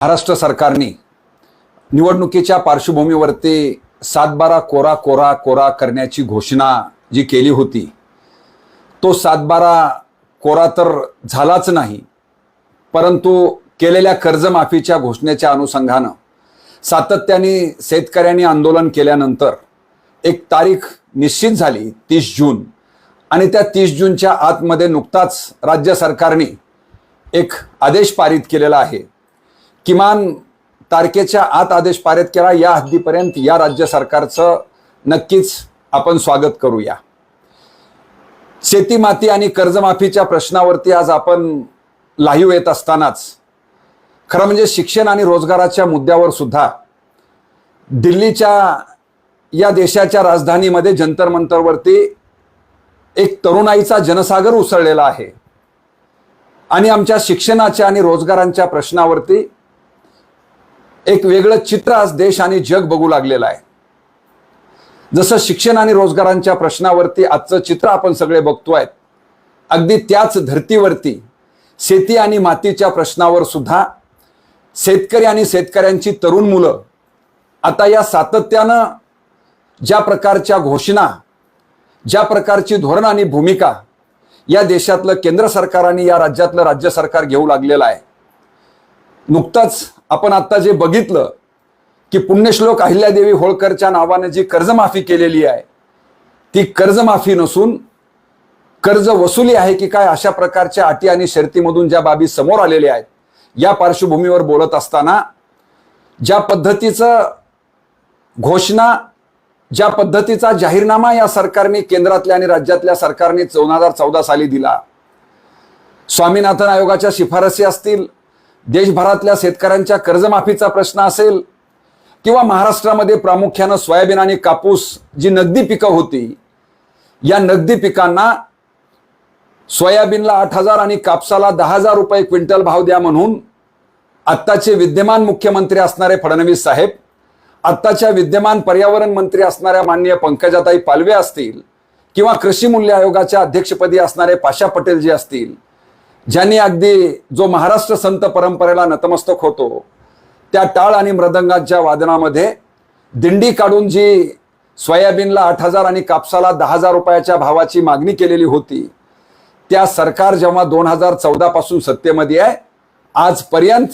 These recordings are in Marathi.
महाराष्ट्र सरकारने निवडणुकीच्या पार्श्वभूमीवरती 7/12 कोरा कोरा कोरा करण्याची घोषणा जी केली होती, तो 7/12 कोरा तर झालाच नाही, परंतु केलेल्या कर्जमाफीच्या घोषणेच्या अनुषंगानं सातत्याने शेतकऱ्यांनी आंदोलन केल्यानंतर एक तारीख निश्चित झाली 30 जून, आणि त्या 30 जूनच्या आतमध्ये नुकताच राज्य सरकारने एक आदेश पारित केलेला आहे। किमान तारखेच्या आत आदेश पारित केला, या हद्दीपर्यंत या राज्य सरकारचं नक्कीच आपण स्वागत करूया। शेती माती आणि कर्जमाफीच्या प्रश्नावरती आज आपण लाईव्ह येत असतानाच खरं म्हणजे शिक्षण आणि रोजगाराच्या मुद्द्यावर सुद्धा दिल्लीच्या या देशाच्या राजधानीमध्ये जंतर मंतरवरती एक तरुणाईचा जनसागर उसळलेला आहे आणि आमच्या शिक्षणाच्या आणि रोजगारांच्या प्रश्नावरती एक वेगळं चित्र आज देश आणि जग बघू लागलेलं आहे। जसं शिक्षण आणि रोजगारांच्या प्रश्नावरती आजचं चित्र आपण सगळे बघतोय, अगदी त्याच धर्तीवरती शेती आणि मातीच्या प्रश्नावर सुद्धा शेतकरी आणि शेतकऱ्यांची तरुण मुलं आता या सातत्यानं ज्या प्रकारच्या घोषणा, ज्या प्रकारची धोरण आणि भूमिका या देशातलं केंद्र सरकार आणि या राज्यातलं राज्य सरकार घेऊ लागलेलं आहे। नुकतंच आपण आता जे बघितलं की पुण्यश्लोक अहिल्यादेवी होळकरच्या नावाने जी कर्जमाफी केलेली आहे, ती कर्जमाफी नसून कर्ज वसुली आहे की काय, अशा प्रकारच्या अटी आणि शर्तीमधून ज्या बाबी समोर आलेल्या आहेत, या पार्श्वभूमीवर बोलत असताना ज्या पद्धतीचं घोषणा, ज्या पद्धतीचा जाहीरनामा या सरकारने केंद्रातल्या आणि राज्यातल्या सरकारने 2014 साली दिला, स्वामीनाथन आयोगाच्या शिफारसी असतील, देशभरातल्या शेतकऱ्यांच्या कर्जमाफीचा प्रश्न असेल, किंवा महाराष्ट्रामध्ये प्रामुख्यानं सोयाबीन आणि कापूस जी नगदी पिकं होती, या नगदी पिकांना सोयाबीनला 8,000 आणि कापसाला 10,000 रुपये क्विंटल भाव द्या म्हणून आत्ताचे विद्यमान मुख्यमंत्री असणारे फडणवीस साहेब, आत्ताच्या विद्यमान पर्यावरण मंत्री असणाऱ्या माननीय पंकजाताई पालवे असतील, किंवा कृषी मूल्य आयोगाच्या अध्यक्षपदी असणारे पाशा पटेल जी असतील, ज्यांनी अगदी जो महाराष्ट्र संत परंपरेला नतमस्तक होतो, त्या टाळ आणि मृदंगाच्या वादनामध्ये दिंडी काढून जी सोयाबीनला 8,000 आणि कापसाला 10,000 रुपयाच्या भावाची मागणी केलेली होती, त्या सरकार जेव्हा 2014 पासून सत्तेमध्ये आहे, आजपर्यंत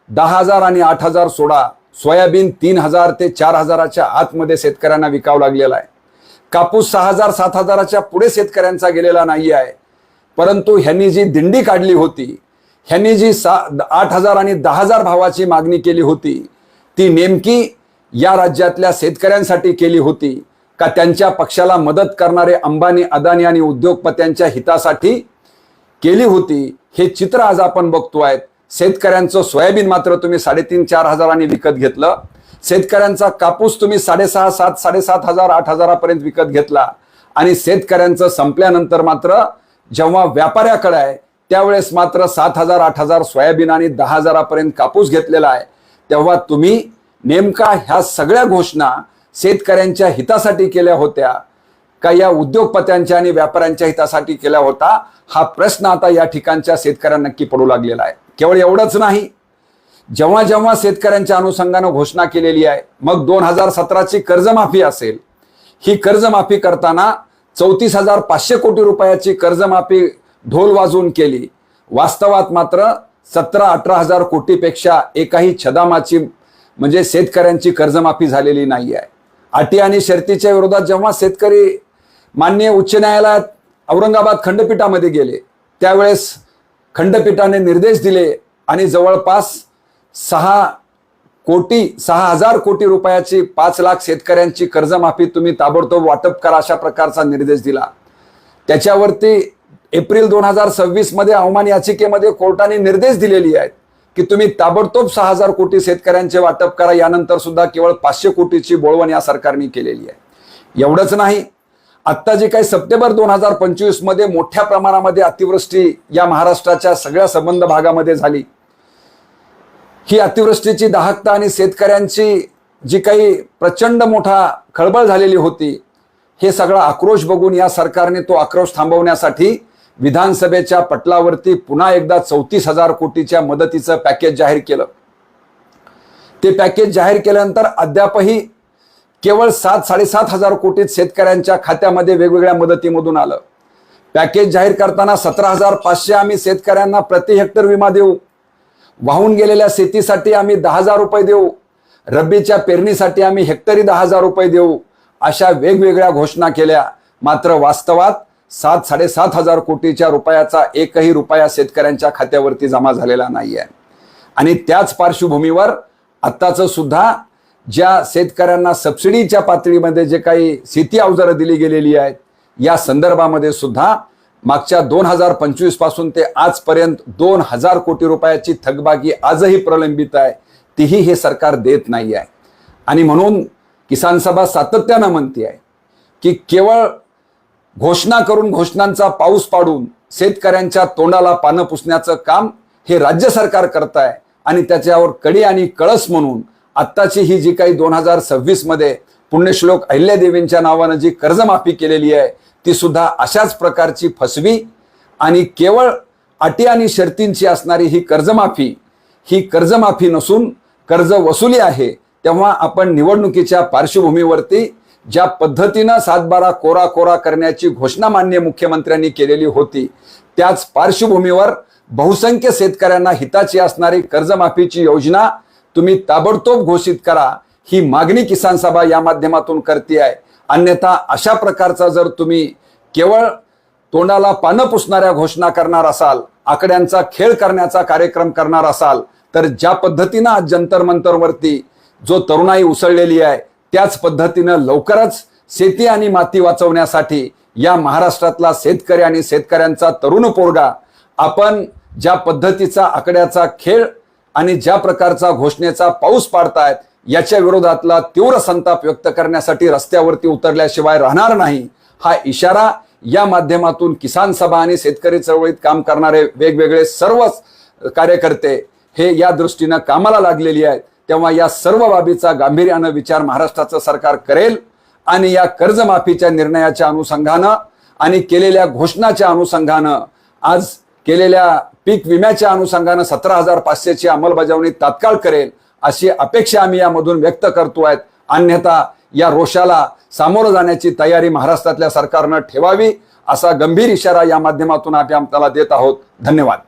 10,000 आणि 8,000 सोडा, सोयाबीन 3,000 ते 4,000च्या आतमध्ये शेतकऱ्यांना विकावं लागलेला आहे। कापूस 6,000 7,000च्या पुढे शेतकऱ्यांचा गेलेला नाही आहे, परंतु ह्यांनी जी दिंडी काढली होती, ह्यांनी जी 8,000 आणि 10,000 भावाची मागणी केली होती, ती नेमकी या राज्यातल्या शेतकऱ्यांसाठी केली होती का त्यांच्या पक्षाला मदत करणारे अंबानी, अदानी आणि उद्योगपत्यांच्या हितासाठी केली होती? हे चित्र आज आपण बघतोय। शेतकऱ्यांचं सोयाबीन मात्र तुम्ही 3,500-4 हजारांनी विकत घेतलं, शेतकऱ्यांचा कापूस तुम्ही 6,500 7,500 8,000पर्यंत विकत घेतला, आणि शेतकऱ्यांचं संपल्यानंतर मात्र जेव्हा व्यापाऱ्याकडे आहे त्यावेळेस मात्र 7,000 8,000 सोयाबीन आणि 10,000पर्यंत कापूस घेतलेला आहे। तेव्हा तुम्ही नेमका ह्या सगळ्या घोषणा शेतकऱ्यांच्या हितासाठी केल्या होत्या का या उद्योगपत्यांच्या आणि व्यापाऱ्यांच्या हितासाठी केल्या होता? हा प्रश्न आता या ठिकाणच्या शेतकऱ्यांना नक्की पडू लागलेला आहे। केवळ एवढंच नाही, जेव्हा जेव्हा शेतकऱ्यांच्या अनुषंगानं घोषणा केलेली आहे, मग 2017ची कर्जमाफी असेल, ही कर्जमाफी करताना 34,500 कोटी रुपयाची कर्जमाफी ढोल वाजवून केली, वास्तवात मात्र 17-18 हजार कोटीपेक्षा एकाही छदामाची म्हणजे शेतकऱ्यांची कर्जमाफी झालेली नाही आहे। अटी आणि शर्तीच्या विरोधात जेव्हा शेतकरी माननीय उच्च न्यायालयात औरंगाबाद खंडपीठामध्ये गेले, त्यावेळेस खंडपीठाने निर्देश दिले आणि जवळपास 6,000 कोटी रुपयाची 5 लाख शेतकऱ्यांची कर्जमाफी तुम्ही ताबडतोब वाटप करा, अशा प्रकारचा निर्देश दिला। त्याच्यावरती एप्रिल 2026 मध्ये अवमान याचिकेमध्ये कोर्टाने निर्देश दिलेली आहेत की तुम्ही ताबडतोब 6,000 कोटी शेतकऱ्यांचे वाटप करा। यानंतर सुद्धा केवळ 500 कोटीची बोळवण या सरकारने केलेली आहे। एवढंच नाही, आत्ता जी काही सप्टेंबर 2025 मध्ये मोठ्या प्रमाणामध्ये अतिवृष्टी या महाराष्ट्राच्या सगळ्या संबंध भागामध्ये झाली, ही अतिवृष्टीची दाहकता आणि शेतकऱ्यांची जी काही प्रचंड मोठा खळबळ झालेली होती, हे सगळा आक्रोश बघून या सरकारने तो आक्रोश थांबवण्यासाठी विधानसभेच्या पटलावरती पुन्हा एकदा 34,000 कोटीच्या मदतीचं पॅकेज जाहीर केलं। ते पॅकेज जाहीर केल्यानंतर अद्यापही केवळ 7-7.5 हजार कोटीच शेतकऱ्यांच्या खात्यामध्ये वेगवेगळ्या मदतीमधून आलं. पॅकेज जाहीर करताना 17,500 आम्ही शेतकऱ्यांना प्रति हेक्टर विमा देऊ, वाहून गेलेल्या शेतीसाठी आम्ही 10,000 रुपये देऊ, रब्बीच्या पेरणीसाठी आम्ही हेक्टरी 10,000 रुपये देऊ, अशा वेगवेगळ्या घोषणा केल्या. मात्र वास्तवात 7-7.5 हजार कोटीच्या रुपयाचा एकही रुपया शेतकऱ्यांच्या खात्यावरती जमा झालेला नाहीये. आणि त्याच पार्श्वभूमीवर आत्ताचं सुद्धा ज्या शेतकऱ्यांना सबसिडीच्या पातळीमध्ये जे काही शेती अवजारं दिली गेलेली आहेत, या संदर्भामध्ये सुद्धा मागच्या 2025 पासून ते आजपर्यंत 2,000 कोटी रुपयाची थकबाकी आजही प्रलंबित आहे, तीही हे सरकार देत नाही आहे. आणि म्हणून किसान सभा सातत्यानं म्हणते आहे की केवळ घोषणा करून घोषणांचा पाऊस पाडून शेतकऱ्यांच्या तोंडाला पानं पुसण्याचं काम हे राज्य सरकार करत आहे. आणि त्याच्यावर कडी आणि कळस म्हणून आत्ताची ही जी काही 2026 मध्ये पुण्यश्लोक अहिल्यादेवींच्या नावानं जी कर्जमाफी केलेली आहे, ती सुद्धा अशाच प्रकारची फसवी आणि केवळ अटी आणि शर्तींची असणारी ही कर्जमाफी नसून कर्ज वसुली आहे. तेव्हा आपण निवडणुकीच्या पार्श्वभूमीवरती ज्या पद्धतीनं 7-12 कोरा करण्याची घोषणा माननीय मुख्यमंत्र्यांनी केलेली होती, त्याच पार्श्वभूमीवर बहुसंख्य शेतकऱ्यांना हिताची असणारी कर्जमाफीची योजना तुम्ही ताबडतोब घोषित करा, ही मागणी किसान सभा या माध्यमातून करते आहे. अन्यथा अशा प्रकारचा जर तुम्ही केवळ तोंडाला पानं पुसणाऱ्या घोषणा करणार असाल, आकड्यांचा खेळ करण्याचा कार्यक्रम करणार असाल, तर ज्या पद्धतीनं आज जंतर मंतरवरती जो तरुणाई उसळलेली आहे, त्याच पद्धतीनं लवकरच शेती आणि माती वाचवण्यासाठी या महाराष्ट्रातला शेतकरी आणि शेतकऱ्यांचा तरुण पोरगा आपण ज्या पद्धतीचा आकड्याचा खेळ आणि ज्या प्रकारचा घोषणेचा पाऊस पाडतायत, याच्या विरोधातला तीव्र संताप व्यक्त करण्यासाठी रस्त्यावरती उतरल्याशिवाय राहणार नाही, हा इशारा या माध्यमातून किसान सभा आणि शेतकरी चळवळीत काम करणारे वेगवेगळे सर्व कार्यकर्ते हे या दृष्टीनं कामाला लागलेली आहेत. तेव्हा या सर्व बाबीचा गांभीर्यानं विचार महाराष्ट्राचं सरकार करेल आणि या कर्जमाफीच्या निर्णयाच्या अनुषंगानं आणि केलेल्या घोषणाच्या अनुषंगानं, आज केलेल्या पीक विम्याच्या अनुषंगानं 17,500ची अंमलबजावणी तात्काळ करेल, अशी अपेक्षा आम्ही यामधून व्यक्त करतोय. अन्यथा या रोषाला सामोरं जाण्याची तयारी महाराष्ट्रातल्या सरकारनं ठेवावी, असा गंभीर इशारा या माध्यमातून आम्ही आपल्याला देत आहोत. धन्यवाद.